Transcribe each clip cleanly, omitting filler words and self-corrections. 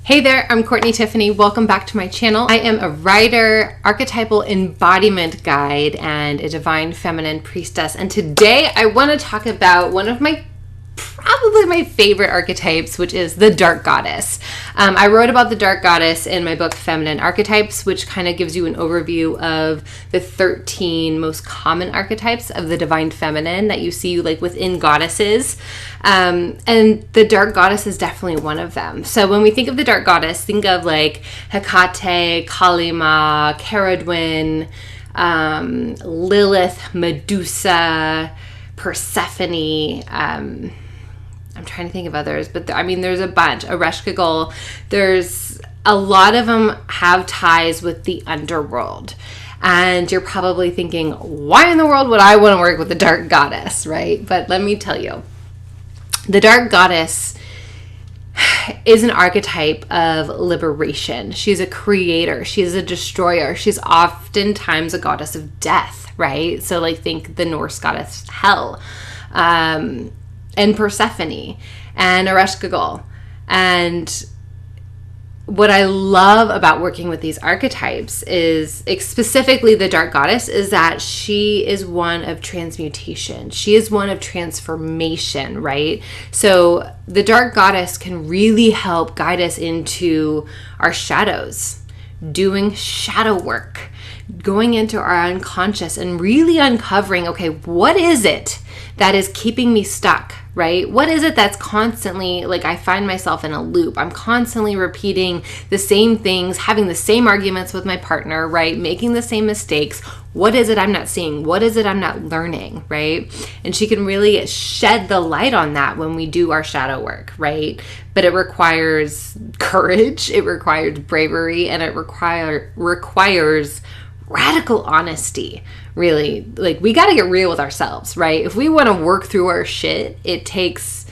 Hey there, I'm Courtney Tiffany. Welcome back to my channel. I am a writer, archetypal embodiment guide, and a divine feminine priestess. And today I want to talk about one of probably my favorite archetypes, which is the dark goddess. I wrote about the dark goddess in my book, Feminine Archetypes, which kind of gives you an overview of the 13 most common archetypes of the divine feminine that you see like within goddesses. And the dark goddess is definitely one of them. So when we think of the dark goddess, think of like Hekate, Kalima, Cerridwen, Lilith, Medusa, Persephone. I'm trying to think of others, but there's a bunch. Ereshkigal. There's a lot of them have ties with the underworld. And you're probably thinking, why in the world would I want to work with the dark goddess, right? But let me tell you, the dark goddess is an archetype of liberation. She's a creator. She's a destroyer. She's oftentimes a goddess of death, right? So like think the Norse goddess Hel, and Persephone and Ereshkigal. And what I love about working with these archetypes is, specifically the dark goddess, is that she is one of transmutation. She is one of transformation, right? So the dark goddess can really help guide us into our shadows, doing shadow work, going into our unconscious and really uncovering, okay, what is it that is keeping me stuck, right? What is it that's constantly, like, I find myself in a loop. I'm constantly repeating the same things, having the same arguments with my partner, right? Making the same mistakes. What is it I'm not seeing? What is it I'm not learning, right? And she can really shed the light on that when we do our shadow work, right? But it requires courage, it requires bravery, and it requires radical honesty, really. Like, we got to get real with ourselves, right? If we want to work through our shit, it takes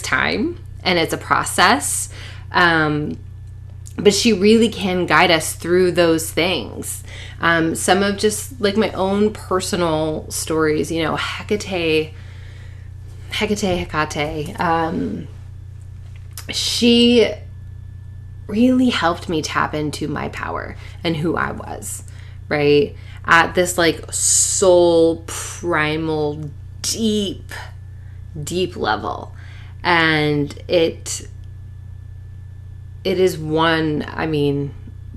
time, and it's a process. But she really can guide us through those things. Some of just like my own personal stories, you know, Hekate, she really helped me tap into my power and who I was, right? At this like soul primal deep level. And it is one,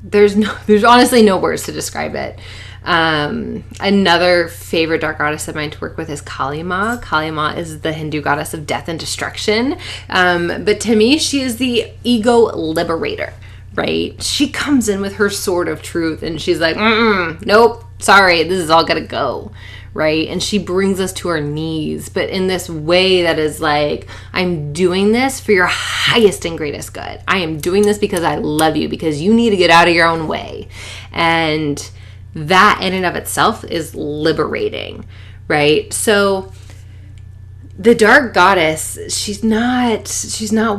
there's honestly no words to describe it. Another favorite dark goddess of mine to work with is Kalima. Kalima is the Hindu goddess of death and destruction. But to me, she is the ego liberator, right? She comes in with her sword of truth and she's like, nope, sorry, this is all gotta go, right? And she brings us to our knees, but in this way that is like, I'm doing this for your highest and greatest good. I am doing this because I love you, because you need to get out of your own way. And that in and of itself is liberating, right? So the dark goddess, she's not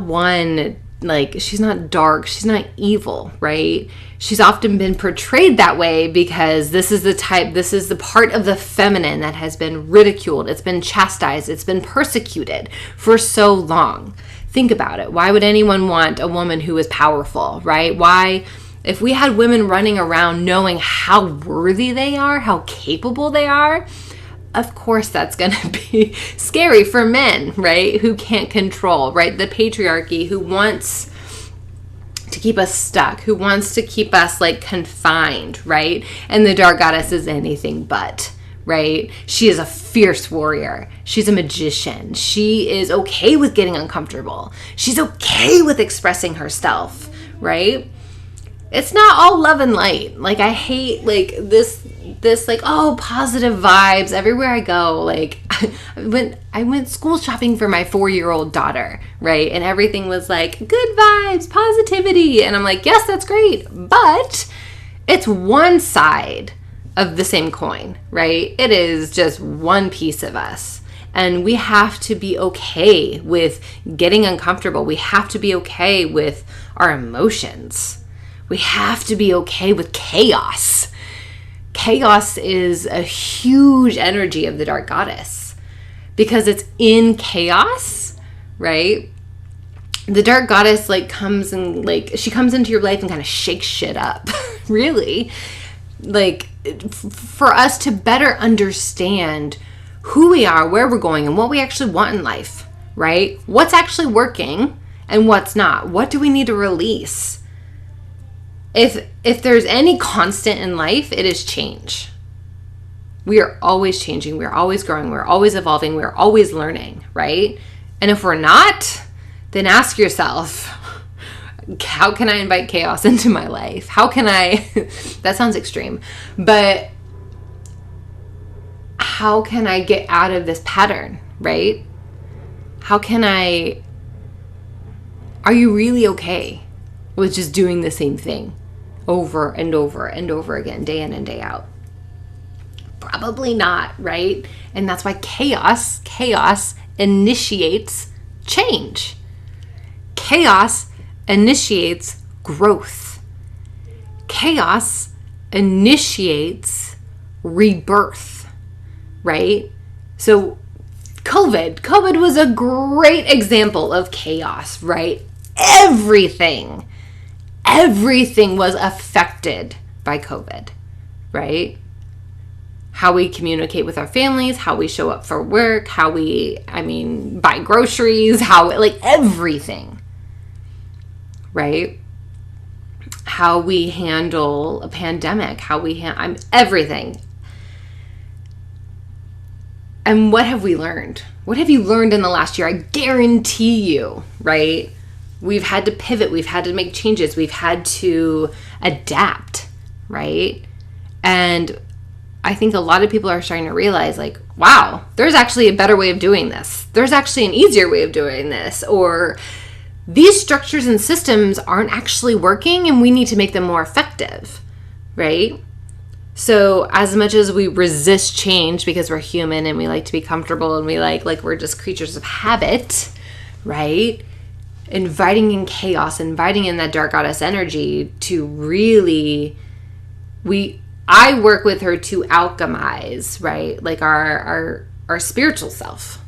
one, like, she's not dark, she's not evil, right? She's often been portrayed that way because this is the part of the feminine that has been ridiculed, it's been chastised, it's been persecuted for so long. Think about it. Why would anyone want a woman who is powerful, right? Why? If we had women running around knowing how worthy they are, how capable they are, of course that's going to be scary for men, right? Who can't control, right? The patriarchy, who wants to keep us stuck, who wants to keep us like confined, right? And the dark goddess is anything but, right? She is a fierce warrior. She's a magician. She is okay with getting uncomfortable. She's okay with expressing herself, right? It's not all love and light. Like, I hate like this like, oh, positive vibes everywhere I go. Like, I went school shopping for my 4-year-old daughter, right? And everything was like good vibes, positivity. And I'm like, yes, that's great. But it's one side of the same coin, right? It is just one piece of us. And we have to be okay with getting uncomfortable. We have to be okay with our emotions. We have to be okay with chaos. Chaos is a huge energy of the dark goddess because it's in chaos, right? the dark goddess like comes and like she comes into your life and kind of shakes shit up. Really, like for us to better understand who we are, where we're going, and what we actually want in life, right? What's actually working and what's not. What do we need to release? If there's any constant in life, it is change. We are always changing. We're always growing. We're always evolving. We're always learning, right? And if we're not, then ask yourself, how can I invite chaos into my life? How can I, that sounds extreme, but how can I get out of this pattern, right? Are you really okay with just doing the same thing over and over and over again, day in and day out? Probably not, right? And that's why chaos initiates change. Chaos initiates growth. Chaos initiates rebirth, right? So COVID was a great example of chaos, right? Everything was affected by COVID, right? How we communicate with our families, how we show up for work, buy groceries, everything, right? How we handle a pandemic, everything. And what have we learned? What have you learned in the last year? I guarantee you, right? We've had to pivot. We've had to make changes. We've had to adapt, right? And I think a lot of people are starting to realize, like, wow, there's actually a better way of doing this. There's actually an easier way of doing this. Or these structures and systems aren't actually working and we need to make them more effective, right? So as much as we resist change because we're human and we like to be comfortable and we like we're just creatures of habit, right? Inviting in chaos, inviting in that dark goddess energy to really, I work with her to alchemize, right? Like our spiritual self,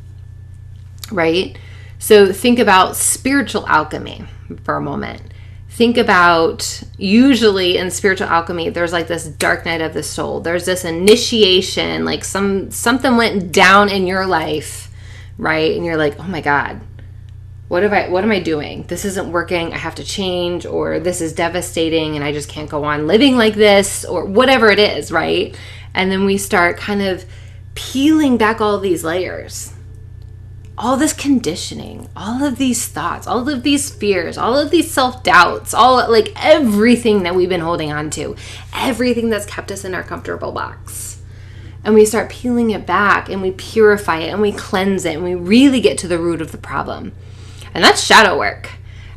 right? So think about spiritual alchemy for a moment. Think about, usually in spiritual alchemy, there's like this dark night of the soul. There's this initiation, like something went down in your life, right? And you're like, oh my God, what am I doing? This isn't working. I have to change, or this is devastating and I just can't go on living like this, or whatever it is, right? And then we start kind of peeling back all these layers. All this conditioning, all of these thoughts, all of these fears, all of these self-doubts, everything that we've been holding on to, everything that's kept us in our comfortable box. And we start peeling it back and we purify it and we cleanse it and we really get to the root of the problem. And that's shadow work.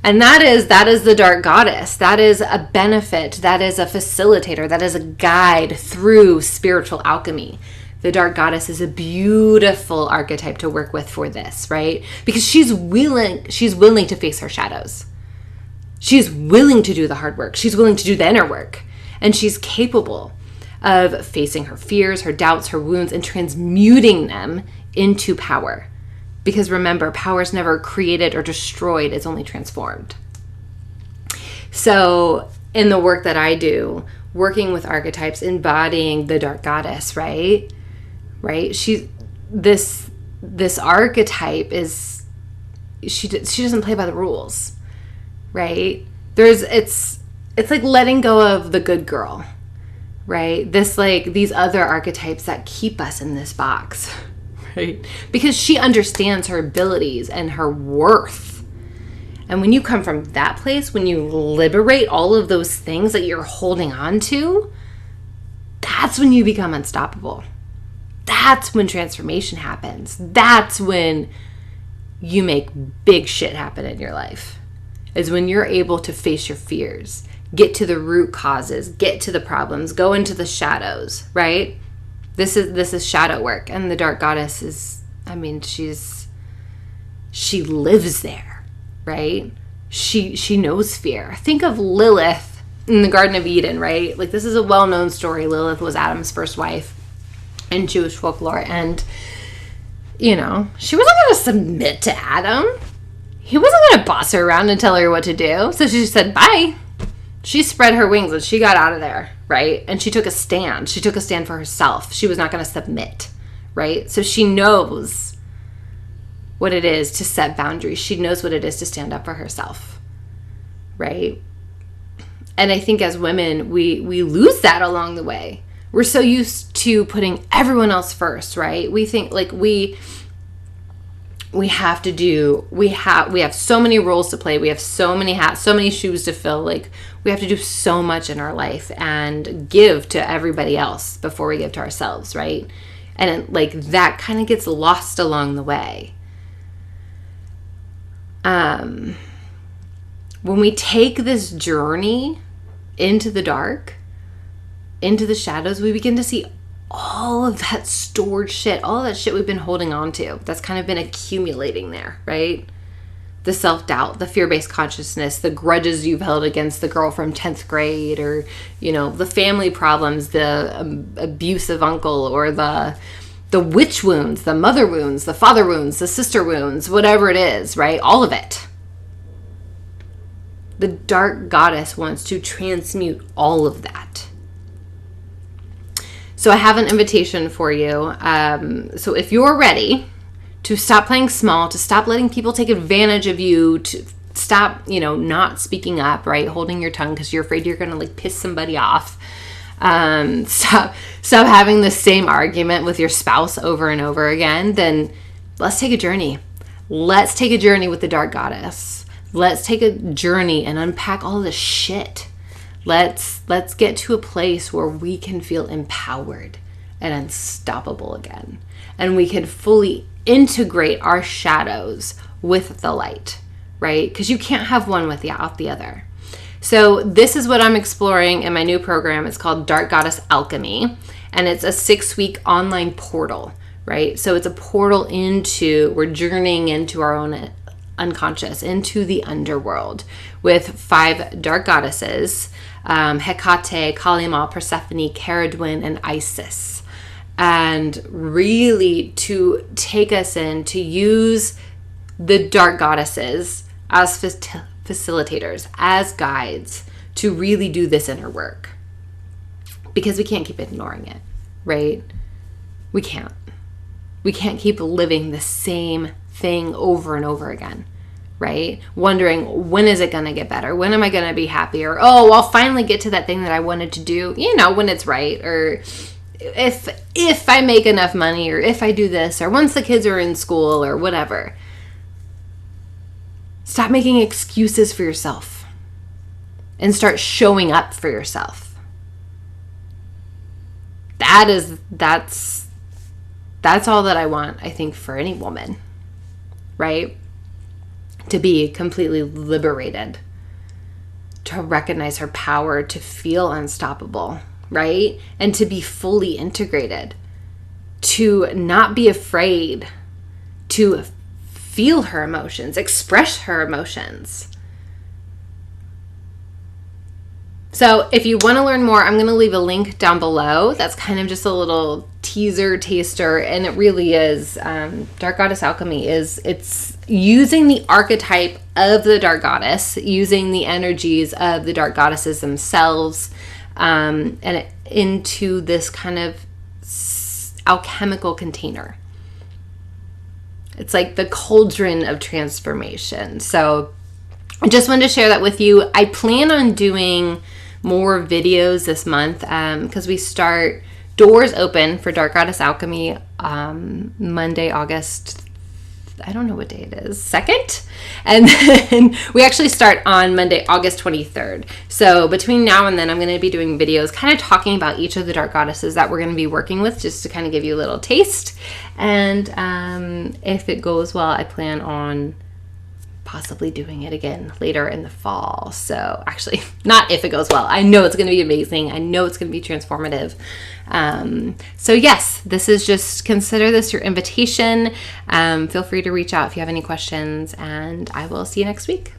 And that is the dark goddess. That is a benefit. That is a facilitator. That is a guide through spiritual alchemy. The dark goddess is a beautiful archetype to work with for this, right? Because she's willing to face her shadows. She's willing to do the hard work. She's willing to do the inner work. And she's capable of facing her fears, her doubts, her wounds, and transmuting them into power. Because remember, power is never created or destroyed. It's only transformed. So in the work that I do, working with archetypes, embodying the dark goddess, right? This archetype is, she doesn't play by the rules, right? It's like letting go of the good girl, right? These other archetypes that keep us in this box, right? Because she understands her abilities and her worth. And when you come from that place, when you liberate all of those things that you're holding on to, that's when you become unstoppable. That's when transformation happens. That's when you make big shit happen in your life. Is when you're able to face your fears, get to the root causes, get to the problems, go into the shadows, right? This is shadow work. And the dark goddess is, she lives there, right? She knows fear. Think of Lilith in the Garden of Eden, right? Like, this is a well-known story. Lilith was Adam's first wife in Jewish folklore, and she wasn't going to submit to Adam. he wasn't going to boss her around and tell her what to do. So she just said, bye. She spread her wings and she got out of there, right? And she took a stand. She took a stand for herself. She was not going to submit, right? So she knows what it is to set boundaries. She knows what it is to stand up for herself, right? And I think as women, we lose that along the way. We're so used to putting everyone else first, right? We think like we have so many roles to play. We have so many hats, so many shoes to fill. Like we have to do so much in our life and give to everybody else before we give to ourselves, right? And like that kind of gets lost along the way. When we take this journey into the dark, into the shadows, we begin to see all of that stored shit, all that shit we've been holding on to that's kind of been accumulating there, right? The self-doubt, the fear-based consciousness, the grudges you've held against the girl from 10th grade, or, you know, the family problems, the abusive uncle, or the witch wounds, the mother wounds, the father wounds, the sister wounds, whatever it is, right? All of it. The dark goddess wants to transmute all of that. So I have an invitation for you. So if you're ready to stop playing small, to stop letting people take advantage of you, to stop, not speaking up, right? Holding your tongue because you're afraid you're going to like piss somebody off. Stop having the same argument with your spouse over and over again. Then let's take a journey. Let's take a journey with the dark goddess. Let's take a journey and unpack all this shit. Let's get to a place where we can feel empowered and unstoppable again. And we can fully integrate our shadows with the light, right? Because you can't have one without the other. So this is what I'm exploring in my new program. It's called Dark Goddess Alchemy. And it's a 6-week online portal, right? So it's a portal we're journeying into our own unconscious, into the underworld with 5 dark goddesses, Hekate, Kalima, Persephone, Cerridwen, and Isis. And really to take us in, to use the dark goddesses as facilitators, as guides, to really do this inner work. Because we can't keep ignoring it, right? We can't. We can't keep living the same thing over and over again, right? Wondering, when is it going to get better? When am I going to be happier? Oh, I'll finally get to that thing that I wanted to do, when it's right. Or if I make enough money, or if I do this, or once the kids are in school, or whatever. Stop making excuses for yourself and start showing up for yourself. That's all that I want, I think, for any woman, right? To be completely liberated, to recognize her power, to feel unstoppable, right? And to be fully integrated, to not be afraid to feel her emotions, express her emotions. So if you want to learn more, I'm going to leave a link down below. That's kind of just a little teaser, taster, and it really is, Dark Goddess Alchemy it's using the archetype of the dark goddess, using the energies of the dark goddesses themselves, and into this kind of alchemical container. It's like the cauldron of transformation. So I just wanted to share that with you. I plan on doing more videos this month because we start doors open for Dark Goddess Alchemy Monday, August, I don't know what day it is, 2nd? And then we actually start on Monday, August 23rd. So between now and then, I'm going to be doing videos kind of talking about each of the dark goddesses that we're going to be working with, just to kind of give you a little taste. And if it goes well, I plan on possibly doing it again later in the fall. So actually, not if it goes well. I know it's going to be amazing. I know it's going to be transformative. So yes, this is just, consider this your invitation. Feel free to reach out if you have any questions, and I will see you next week.